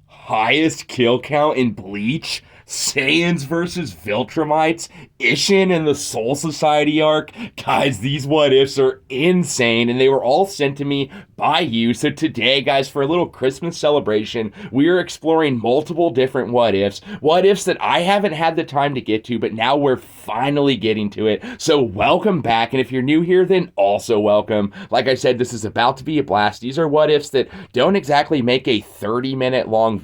Highest kill count in Bleach? Saiyans versus Viltrumites, Isshin and the Soul Society arc. Guys, these what ifs are insane, and they were all sent to me by you. So today, guys, for a little Christmas celebration, we are exploring multiple different what ifs that I haven't had the time to get to, but now we're finally getting to it. So welcome back, and if you're new here, then also welcome. Like I said, this is about to be a blast. These are what ifs that don't exactly make a 30-minute long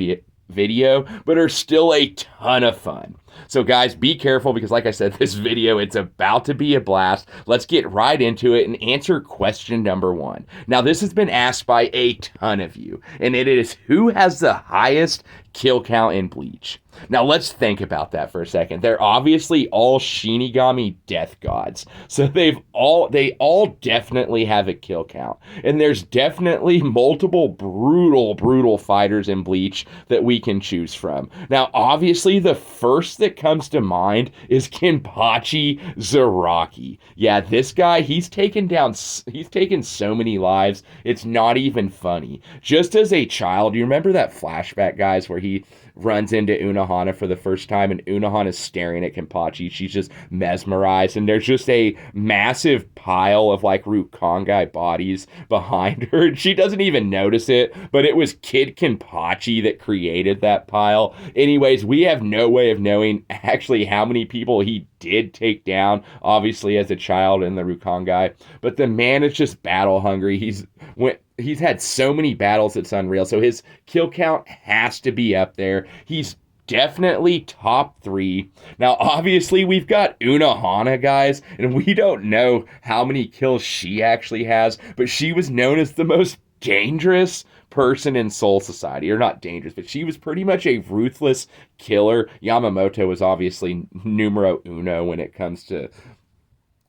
video, but are still a ton of fun. So guys, be careful because like I said, this video, it's about to be a blast. Let's get right into it and answer question number 1. Now, this has been asked by a ton of you, and it is who has the highest kill count in Bleach? Now, let's think about that for a second. They're obviously all Shinigami death gods. So they all definitely have a kill count. And there's definitely multiple brutal fighters in Bleach that we can choose from. Now, obviously, the first that comes to mind is Kenpachi Zaraki. Yeah, this guy, he's taken so many lives, it's not even funny. Just as a child, you remember that flashback, guys, where he runs into Unohana for the first time, and Unohana's staring at Kenpachi. She's just mesmerized, and there's just a massive pile of like Rukongai bodies behind her, and she doesn't even notice it, but it was Kid Kenpachi that created that pile. Anyways, we have no way of knowing actually how many people he did take down, obviously as a child in the Rukongai, but the man is just battle hungry. He's had so many battles, it's unreal. So his kill count has to be up there. He's definitely top 3. Now, obviously, we've got Unohana, guys, and we don't know how many kills she actually has, but she was known as the most dangerous person in Soul Society. Or not dangerous, but she was pretty much a ruthless killer. Yamamoto was obviously numero uno when it comes to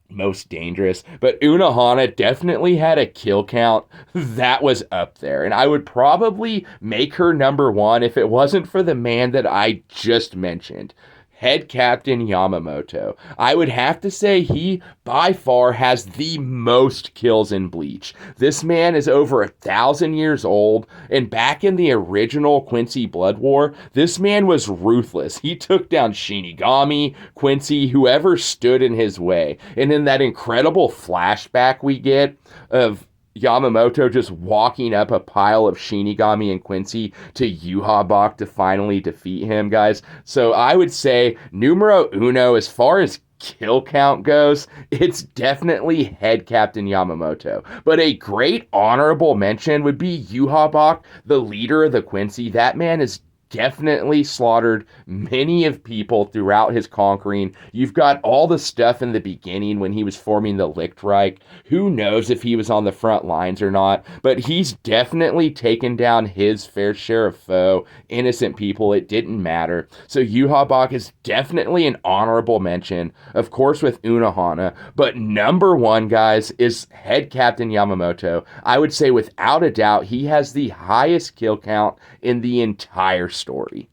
most dangerous, but Unohana definitely had a kill count that was up there, and I would probably make her number 1 if it wasn't for the man that I just mentioned, Head Captain Yamamoto. I would have to say he, by far, has the most kills in Bleach. This man is over 1,000 years old, and back in the original Quincy Blood War, this man was ruthless. He took down Shinigami, Quincy, whoever stood in his way. And in that incredible flashback we get of Yamamoto just walking up a pile of Shinigami and Quincy to Yhwach to finally defeat him, guys. So I would say numero uno as far as kill count goes, it's definitely Head Captain Yamamoto. But a great honorable mention would be Yhwach, the leader of the Quincy. That man is definitely slaughtered many of people throughout his conquering. You've got all the stuff in the beginning when he was forming the Lichtreich. Who knows if he was on the front lines or not, but he's definitely taken down his fair share of foe, innocent people. It didn't matter. So Yhwach is definitely an honorable mention, of course with Unohana, but number 1, guys, is Head Captain Yamamoto. I would say without a doubt, he has the highest kill count in the entire story.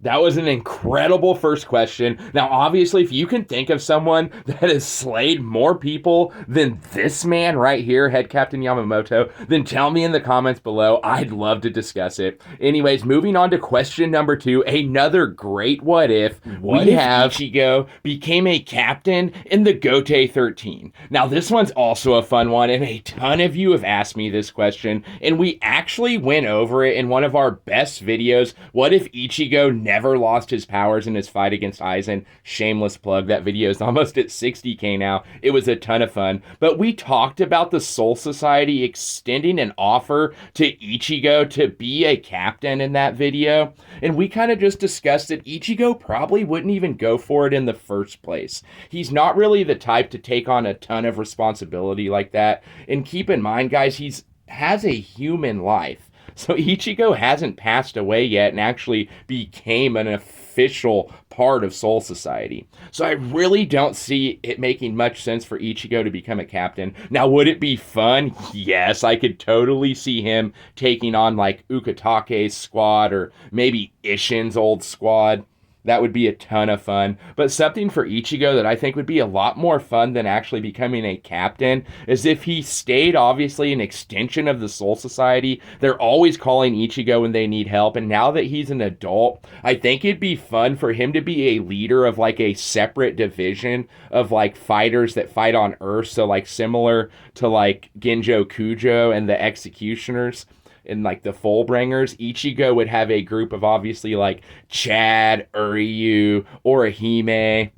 That was an incredible first question. Now, obviously, if you can think of someone that has slayed more people than this man right here, Head Captain Yamamoto, then tell me in the comments below. I'd love to discuss it. Anyways, moving on to question number 2, another great what if. What if Ichigo became a captain in the Gote 13? Now, this one's also a fun one, and a ton of you have asked me this question, and we actually went over it in one of our best videos. What if Ichigo never lost his powers in his fight against Aizen? Shameless plug. That video is almost at 60K now. It was a ton of fun. But we talked about the Soul Society extending an offer to Ichigo to be a captain in that video. And we kind of just discussed that Ichigo probably wouldn't even go for it in the first place. He's not really the type to take on a ton of responsibility like that. And keep in mind, guys, has a human life. So Ichigo hasn't passed away yet and actually became an official part of Soul Society. So I really don't see it making much sense for Ichigo to become a captain. Now, would it be fun? Yes, I could totally see him taking on like Ukitake's squad or maybe Isshin's old squad. That would be a ton of fun. But something for Ichigo that I think would be a lot more fun than actually becoming a captain is if he stayed, obviously, an extension of the Soul Society. They're always calling Ichigo when they need help. And now that he's an adult, I think it'd be fun for him to be a leader of like a separate division of like fighters that fight on Earth. So, like, similar to like Genjo Kujo and the Executioners and like the Fullbringers, Ichigo would have a group of obviously like Chad, Uryu, Orihime,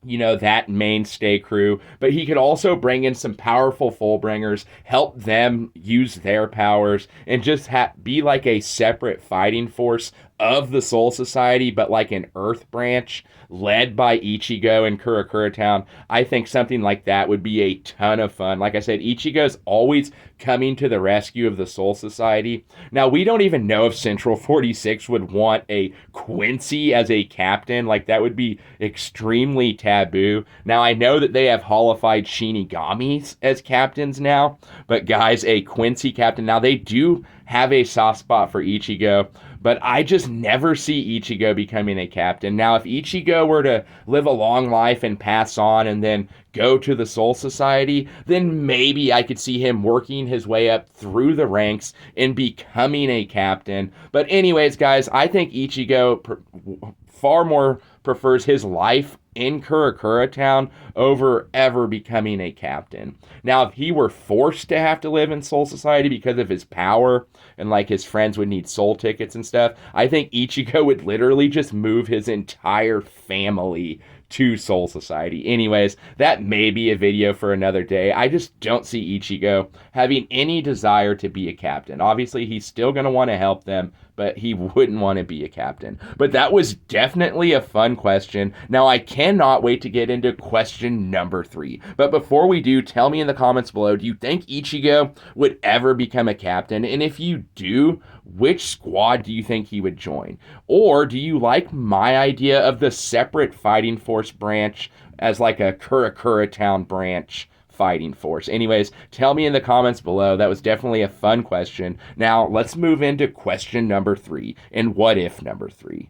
that mainstay crew. But he could also bring in some powerful Fullbringers, help them use their powers, and just be like a separate fighting force of the Soul Society, but like an Earth branch led by Ichigo and Kurakura Town. I think something like that would be a ton of fun. Like I said, Ichigo's always coming to the rescue of the Soul Society. Now, we don't even know if Central 46 would want a Quincy as a captain. Like, that would be extremely taboo. Now, I know that they have holified Shinigamis as captains now, but guys, a Quincy captain. Now, they do have a soft spot for Ichigo, but I just never see Ichigo becoming a captain. Now, if Ichigo were to live a long life and pass on and then go to the Soul Society, then maybe I could see him working his way up through the ranks and becoming a captain. But anyways, guys, I think Ichigo far more prefers his life in Kurakura Town over ever becoming a captain. Now, if he were forced to have to live in Soul Society because of his power and like his friends would need soul tickets and stuff, I think Ichigo would literally just move his entire family to Soul Society. Anyways, that may be a video for another day. I just don't see Ichigo having any desire to be a captain. Obviously, he's still going to want to help them, but he wouldn't want to be a captain. But that was definitely a fun question. Now, I cannot wait to get into question number 3. But before we do, tell me in the comments below, do you think Ichigo would ever become a captain? And if you do, which squad do you think he would join? Or do you like my idea of the separate fighting force branch as like a Kurakura Town branch fighting force? Anyways, tell me in the comments below. That was definitely a fun question. Now, let's move into question number 3 and what if number 3.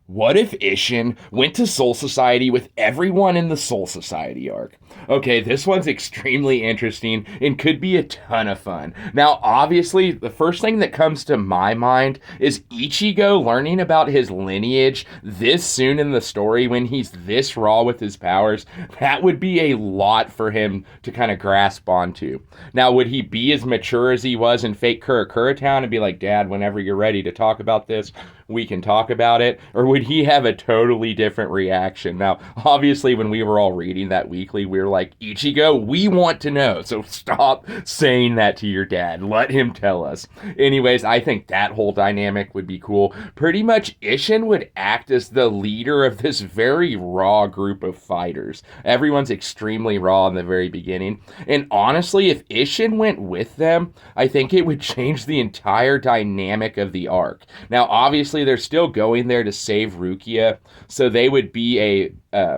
What if Isshin went to Soul Society with everyone in the Soul Society arc? Okay, this one's extremely interesting and could be a ton of fun. Now, obviously, the first thing that comes to my mind is Ichigo learning about his lineage this soon in the story when he's this raw with his powers. That would be a lot for him to kind of grasp onto. Now, would he be as mature as he was in fake Kurakura Town and be like, Dad, whenever you're ready to talk about this, we can talk about it? Or would he have a totally different reaction? Now, obviously, when we were all reading that weekly, we were like, Ichigo, we want to know. So stop saying that to your dad. Let him tell us. Anyways, I think that whole dynamic would be cool. Pretty much, Isshin would act as the leader of this very raw group of fighters. Everyone's extremely raw in the very beginning. And honestly, if Isshin went with them, I think it would change the entire dynamic of the arc. Now, obviously, they're still going there to save Rukia, so they would be a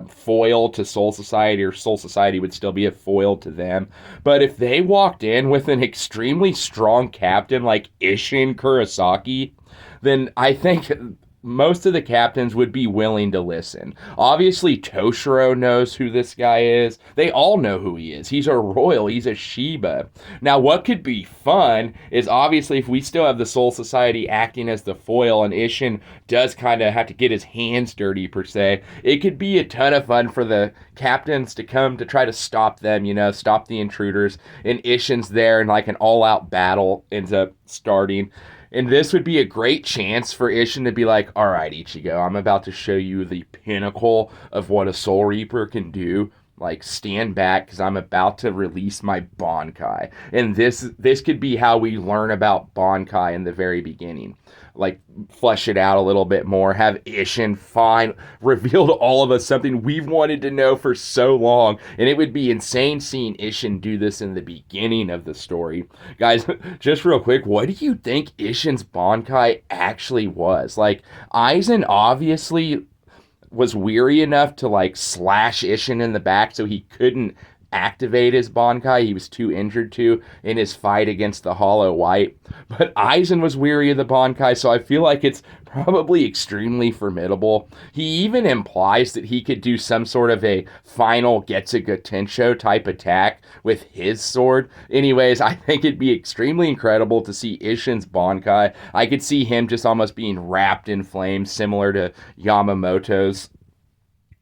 foil to Soul Society, or Soul Society would still be a foil to them. But if they walked in with an extremely strong captain like Isshin Kurosaki, then I think most of the captains would be willing to listen. Obviously, Toshiro knows who this guy is. They all know who he is. He's a royal. He's a Shiba. Now, what could be fun is obviously if we still have the Soul Society acting as the foil and Isshin does kind of have to get his hands dirty, per se, it could be a ton of fun for the captains to come to try to stop them, stop the intruders. And Isshin's there and like an all-out battle ends up starting. And this would be a great chance for Isshin to be like, all right, Ichigo, I'm about to show you the pinnacle of what a Soul Reaper can do. Like, stand back, because I'm about to release my Bankai. And this could be how we learn about Bankai in the very beginning. Like, flesh it out a little bit more. Have Isshin reveal to all of us something we've wanted to know for so long. And it would be insane seeing Isshin do this in the beginning of the story. Guys, just real quick, what do you think Isshin's Bankai actually was? Like, Aizen obviously was weary enough to like slash Isshin in the back so he couldn't activate his Bankai. He was too injured to in his fight against the Hollow White. But Aizen was weary of the Bankai, so I feel like it's probably extremely formidable. He even implies that he could do some sort of a final Getsuga Tensho type attack with his sword. Anyways, I think it'd be extremely incredible to see Isshin's Bankai. I could see him just almost being wrapped in flames, similar to Yamamoto's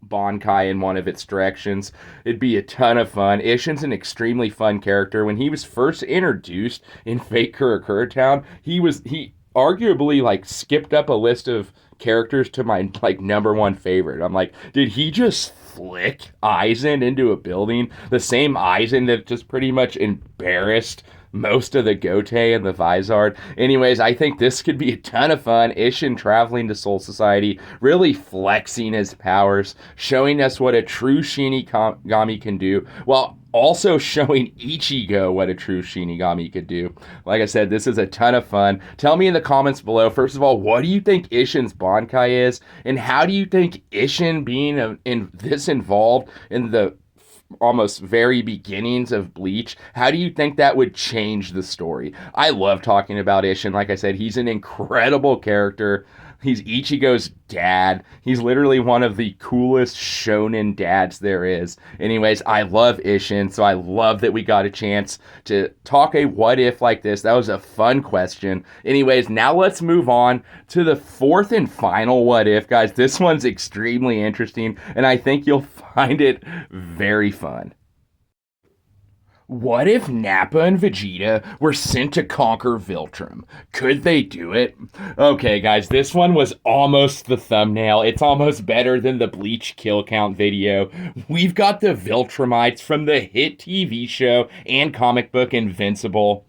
Bankai in one of its directions. It'd be a ton of fun. Isshin's an extremely fun character. When he was first introduced in Fate Kurakura Town, he arguably like skipped up a list of characters to my like number one favorite. I'm like, did he just flick Aizen into a building? The same Aizen that just pretty much embarrassed most of the Gote and the Vizard. Anyways, I think this could be a ton of fun. Isshin traveling to Soul Society, really flexing his powers, showing us what a true Shinigami can do, while also showing Ichigo what a true Shinigami could do. Like I said, this is a ton of fun. Tell me in the comments below, first of all, what do you think Isshin's Bankai is? And how do you think Isshin being involved in the almost very beginnings of Bleach, how do you think that would change the story? I love talking about Isshin. Like I said, he's an incredible character. He's Ichigo's dad. He's literally one of the coolest shonen dads there is. Anyways, I love Isshin, so I love that we got a chance to talk a what if like this. That was a fun question. Anyways, now let's move on to the fourth and final what if, guys. This one's extremely interesting, and I think you'll find it very fun. What if Nappa and Vegeta were sent to conquer Viltrum? Could they do it? Okay, guys, this one was almost the thumbnail. It's almost better than the Bleach kill count video. We've got the Viltrumites from the hit TV show and comic book Invincible,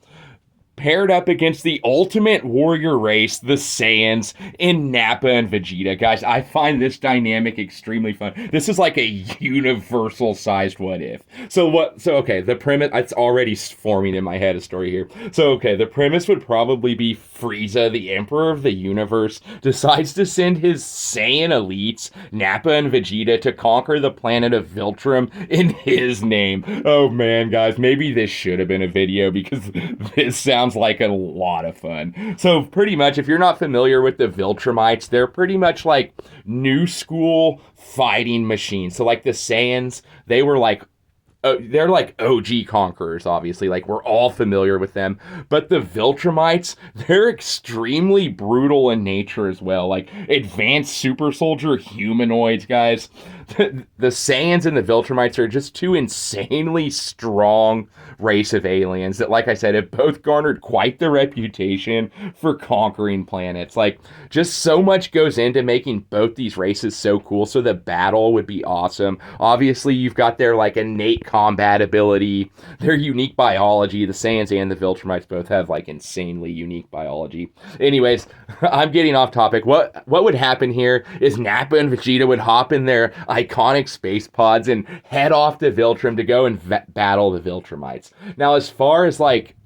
paired up against the ultimate warrior race, the Saiyans, in Nappa and Vegeta. Guys, I find this dynamic extremely fun. This is like a universal-sized what if. So, okay, the premise, it's already forming in my head a story here. So, okay, the premise would probably be Frieza, the Emperor of the Universe, decides to send his Saiyan elites, Nappa and Vegeta, to conquer the planet of Viltrum in his name. Oh man, guys, maybe this should have been a video because this sounds like a lot of fun. So pretty much, if you're not familiar with the Viltrumites, they're pretty much like new school fighting machines. So like the Saiyans, they're like OG conquerors, obviously. Like, we're all familiar with them. But the Viltrumites, they're extremely brutal in nature as well. Like, advanced super soldier humanoids, guys. The Saiyans and the Viltrumites are just two insanely strong race of aliens that, like I said, have both garnered quite the reputation for conquering planets. Like, just so much goes into making both these races so cool, so the battle would be awesome. Obviously, you've got their, like, innate combat ability, their unique biology. The Saiyans and the Viltrumites both have, like, insanely unique biology. Anyways, I'm getting off topic. What would happen here is Nappa and Vegeta would hop in their iconic space pods and head off to Viltrum to go and battle the Viltrumites. Now, as far as like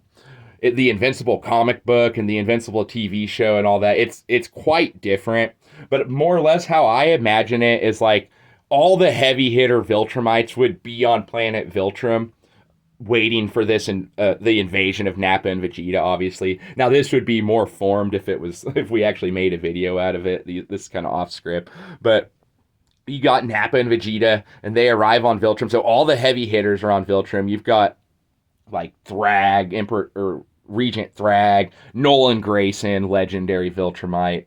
the Invincible comic book and the Invincible TV show and all that, it's quite different. But more or less how I imagine it is like all the heavy hitter Viltrumites would be on planet Viltrum, waiting for this and the invasion of Nappa and Vegeta, obviously. Now, this would be more formed if we actually made a video out of it. This is kind of off script, but you got Nappa and Vegeta, and they arrive on Viltrum. So all the heavy hitters are on Viltrum. You've got like Thrag, Emperor or Regent Thrag, Nolan Grayson, legendary Viltrumite.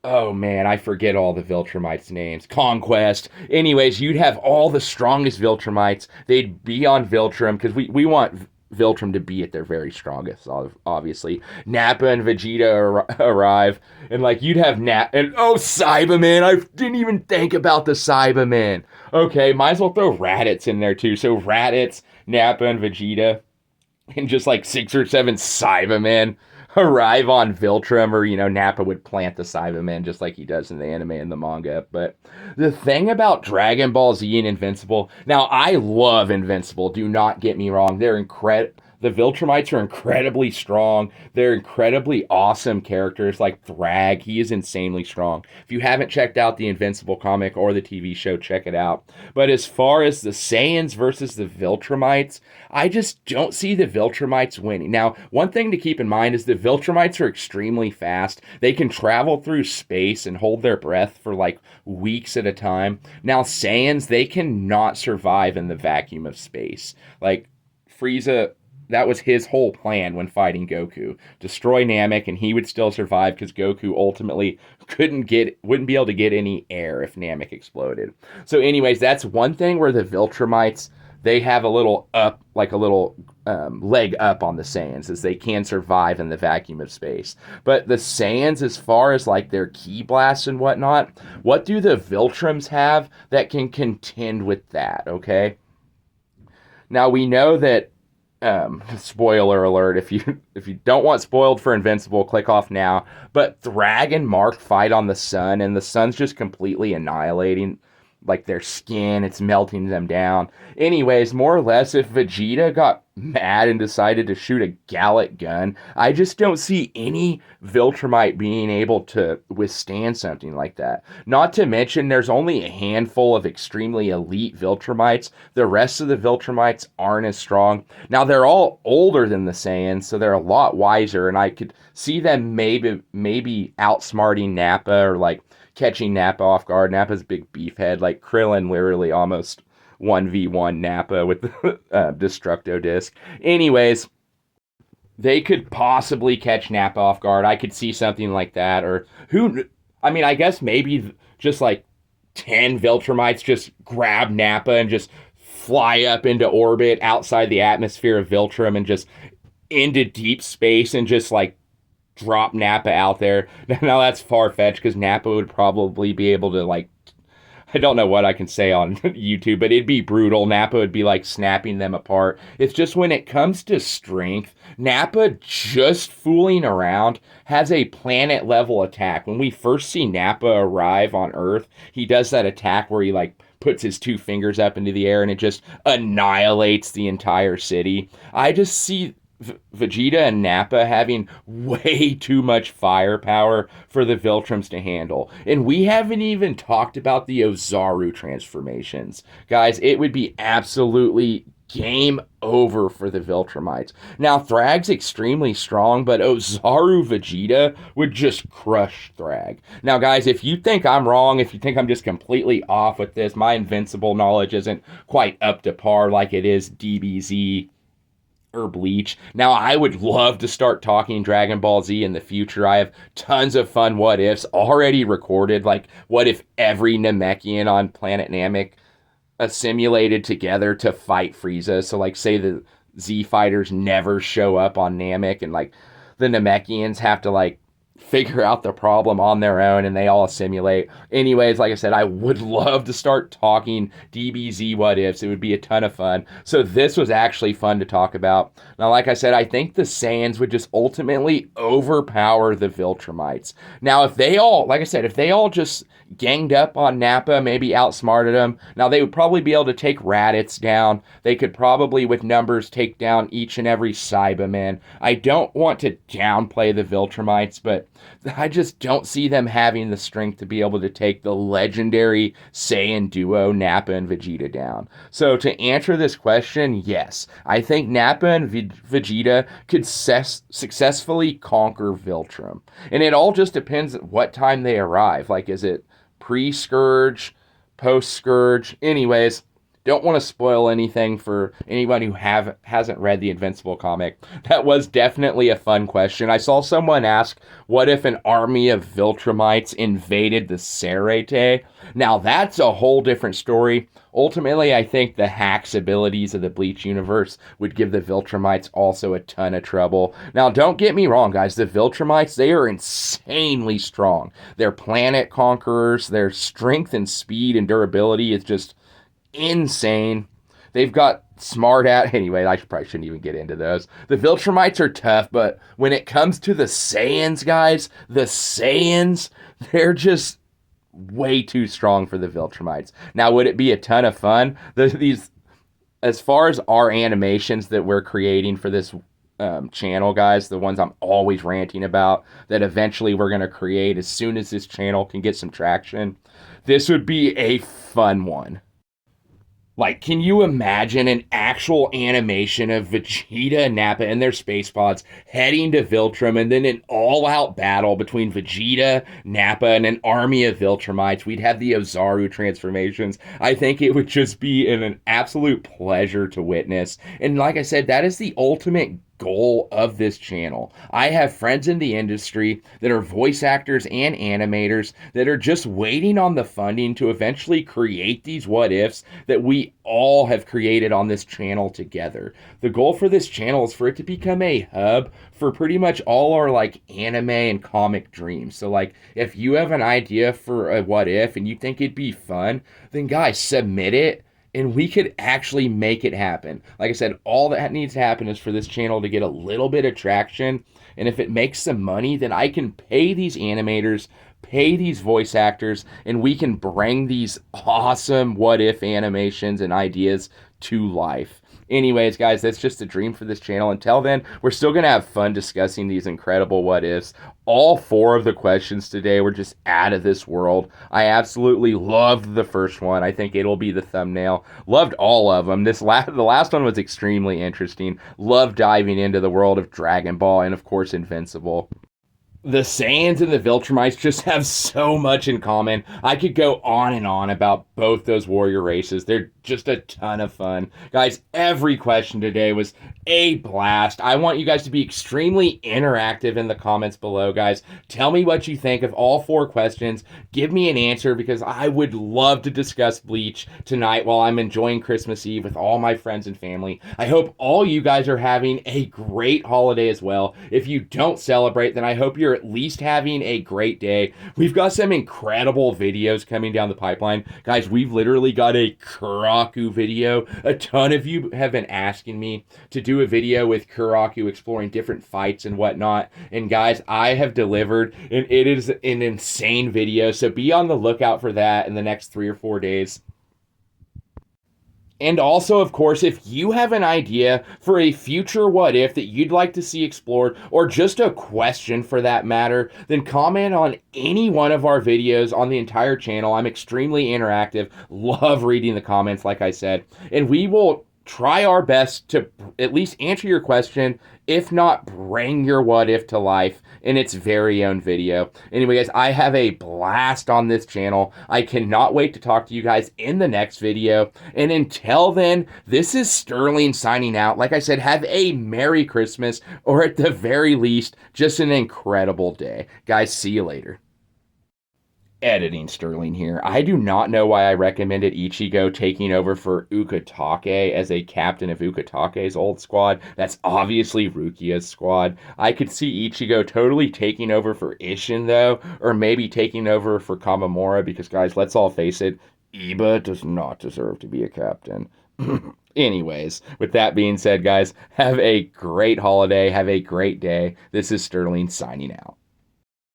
Oh man, I forget all the Viltrumites' names. Conquest. Anyways, you'd have all the strongest Viltrumites. They'd be on Viltrum because we want Viltrum to be at their very strongest, obviously. Nappa and Vegeta arrive, and like you'd have Cyberman. I didn't even think about the Cyberman. Okay, might as well throw Raditz in there too. So Raditz, Nappa, and Vegeta, and just like 6 or 7 Cybermen arrive on Viltrum, or, Nappa would plant the Cybermen just like he does in the anime and the manga. But the thing about Dragon Ball Z and Invincible, now I love Invincible, do not get me wrong, they're The Viltrumites are incredibly strong. They're incredibly awesome characters like Thrag. He is insanely strong. If you haven't checked out the Invincible comic or the TV show, check it out. But as far as the Saiyans versus the Viltrumites, I just don't see the Viltrumites winning. Now, one thing to keep in mind is the Viltrumites are extremely fast. They can travel through space and hold their breath for like weeks at a time. Now, Saiyans, they cannot survive in the vacuum of space. Like, Frieza, that was his whole plan when fighting Goku. Destroy Namek and he would still survive because Goku ultimately wouldn't be able to get any air if Namek exploded. So anyways, that's one thing where the Viltrumites, they have a little leg up on the Saiyans, as they can survive in the vacuum of space. But the Saiyans, as far as like their ki blasts and whatnot, what do the Viltrums have that can contend with that, okay? Now we know that spoiler alert, if you don't want spoiled for Invincible, click off now. But Thrag and Mark fight on the sun, and the sun's just completely annihilating like their skin. It's melting them down. Anyways, more or less, if Vegeta got mad and decided to shoot a Gallic gun, I just don't see any Viltrumite being able to withstand something like that. Not to mention, there's only a handful of extremely elite Viltrumites. The rest of the Viltrumites aren't as strong. Now, they're all older than the Saiyans, so they're a lot wiser, and I could see them maybe outsmarting Nappa, or like catching Nappa off guard. Nappa's a big beefhead. Like, Krillin literally almost 1v1 Nappa with the Destructo Disc. Anyways, they could possibly catch Nappa off guard. I could see something like that. Or I guess maybe just like 10 Viltrumites just grab Nappa and just fly up into orbit outside the atmosphere of Viltrum and just into deep space and just like drop Nappa out there. Now that's far-fetched because Nappa would probably be able to, like, I don't know what I can say on YouTube, but it'd be brutal. Nappa would be like snapping them apart. It's just when it comes to strength, Nappa, just fooling around, has a planet level attack. When we first see Nappa arrive on Earth, he does that attack where he like puts his two fingers up into the air and it just annihilates the entire city. I just see Vegeta and Nappa having way too much firepower for the Viltrums to handle. And we haven't even talked about the Ozaru transformations. Guys, it would be absolutely game over for the Viltrumites. Now, Thrag's extremely strong, but Ozaru Vegeta would just crush Thrag. Now, guys, if you think I'm wrong, if you think I'm just completely off with this, my Invincible knowledge isn't quite up to par like it is DBZ or Bleach. Now, I would love to start talking Dragon Ball Z in the future. I have tons of fun what ifs already recorded. Like, what if every Namekian on planet Namek assimilated together to fight Frieza? So, like, say the Z fighters never show up on Namek, and like the Namekians have to like figure out the problem on their own and they all assimilate. Anyways, like I said, I would love to start talking DBZ what ifs. It would be a ton of fun. So this was actually fun to talk about. Now, like I said, I think the Saiyans would just ultimately overpower the Viltrumites. Now, if they all just ganged up on Nappa, maybe outsmarted him, now they would probably be able to take Raditz down. They could probably, with numbers, take down each and every Cyberman. I don't want to downplay the Viltrumites, but I just don't see them having the strength to be able to take the legendary Saiyan duo, Nappa and Vegeta, down. So to answer this question, yes, I think Nappa and Vegeta could successfully conquer Viltrum. And it all just depends at what time they arrive. Like, is it pre-Scourge, post-Scourge? Anyways, don't want to spoil anything for anyone who hasn't read the Invincible comic. That was definitely a fun question. I saw someone ask, what if an army of Viltrumites invaded the Serete? Now, that's a whole different story. Ultimately, I think the hacks abilities of the Bleach universe would give the Viltrumites also a ton of trouble. Now, don't get me wrong, guys. The Viltrumites, they are insanely strong. They're planet conquerors. Their strength and speed and durability is just insane. They've got anyway, I probably shouldn't even get into those. The Viltrumites are tough, but when it comes to the Saiyans, guys, they're just way too strong for the Viltrumites. Now, would it be a ton of fun? These as far as our animations that we're creating for this channel, guys, the ones I'm always ranting about that eventually we're going to create as soon as this channel can get some traction, this would be a fun one. Like, can you imagine an actual animation of Vegeta and Nappa and their space pods heading to Viltrum and then an all-out battle between Vegeta, Nappa, and an army of Viltrumites? We'd have the Ozaru transformations. I think it would just be an absolute pleasure to witness. And like I said, that is the ultimate goal of this channel. I have friends in the industry that are voice actors and animators that are just waiting on the funding to eventually create these what ifs that we all have created on this channel together. The goal for this channel is for it to become a hub for pretty much all our like anime and comic dreams. So like if you have an idea for a what if and you think it'd be fun, then guys, submit it and we could actually make it happen. Like I said, all that needs to happen is for this channel to get a little bit of traction. And if it makes some money, then I can pay these animators, pay these voice actors, and we can bring these awesome what if animations and ideas to life. Anyways, guys, that's just a dream for this channel. Until then, we're still going to have fun discussing these incredible what ifs. All 4 of the questions today were just out of this world. I absolutely loved the first one. I think it'll be the thumbnail. Loved all of them. The last one was extremely interesting. Loved diving into the world of Dragon Ball and, of course, Invincible. The Saiyans and the Viltrumites just have so much in common. I could go on and on about both those warrior races. They're just a ton of fun. Guys, every question today was a blast. I want you guys to be extremely interactive in the comments below, guys. Tell me what you think of all 4 questions. Give me an answer because I would love to discuss Bleach tonight while I'm enjoying Christmas Eve with all my friends and family. I hope all you guys are having a great holiday as well. If you don't celebrate, then I hope you're at least having a great day. We've got some incredible videos coming down the pipeline. Guys, we've literally got a Kuraku video. A ton of you have been asking me to do a video with Kuraku exploring different fights and whatnot. And guys, I have delivered, and it is an insane video. So be on the lookout for that in the next 3 or 4 days. And also, of course, if you have an idea for a future what if that you'd like to see explored, or just a question for that matter, then comment on any one of our videos on the entire channel. I'm extremely interactive, love reading the comments, like I said, and we will try our best to at least answer your question, if not bring your what if to life in its very own video. Anyway, guys, I have a blast on this channel. I cannot wait to talk to you guys in the next video. And until then, this is Sterling signing out. Like I said, have a Merry Christmas, or at the very least, just an incredible day. Guys, see you later. Editing Sterling here. I do not know why I recommended Ichigo taking over for Ukitake as a captain of Ukitake's old squad. That's obviously Rukia's squad. I could see Ichigo totally taking over for Isshin, though, or maybe taking over for Kamamura, because, guys, let's all face it, Iba does not deserve to be a captain. Anyways, with that being said, guys, have a great holiday. Have a great day. This is Sterling signing out.